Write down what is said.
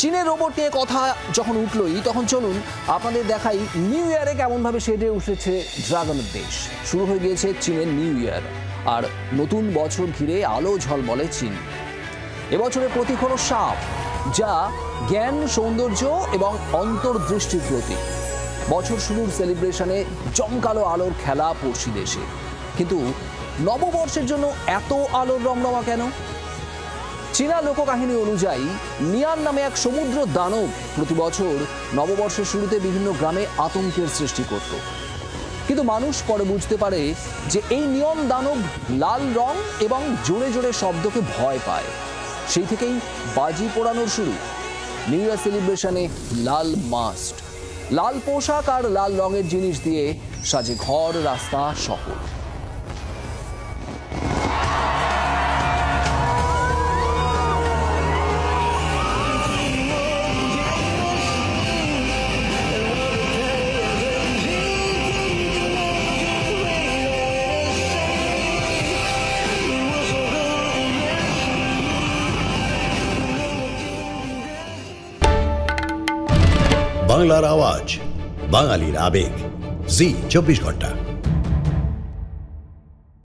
চীনের রোবট নিয়ে কথা যখন উঠলই তখন চলুন আপনাদের দেখাই নিউ ইয়ারে কেমনভাবে সেজে উঠেছে ড্রাগনের দেশ। শুরু হয়ে গিয়েছে চীনের নিউ ইয়ার, আর নতুন বছর ঘিরে আলো ঝলমলে চীন। এবছরের প্রতীক হলো সাপ, যা জ্ঞান, সৌন্দর্য এবং অন্তর্দৃষ্টির প্রতীক। বছর শুরুর সেলিব্রেশনে জমকালো আলোর খেলা পড়শি দেশে, কিন্তু নববর্ষের জন্য এত আলোর রমরমা কেন? চীনা লোককাহিনী অনুযায়ী নিয়ান নামে এক সমুদ্র দানব প্রতি বছর নববর্ষের শুরুতে বিভিন্ন গ্রামে আতঙ্কের সৃষ্টি করত। কিন্তু মানুষ পরে বুঝতে পারে যে এই নিয়ন দানব লাল রং এবং জোরে জোরে শব্দকে ভয় পায়। সেই থেকেই বাজি পোড়ানোর শুরু। নিউ ইয়ার সেলিব্রেশনে লাল মাস্ট, লাল পোশাক আর লাল রঙের জিনিস দিয়ে সাজে ঘর, রাস্তা, শহর। বাংলার আওয়াজ, বাঙালির আবেগ, জি 24 ঘন্টা।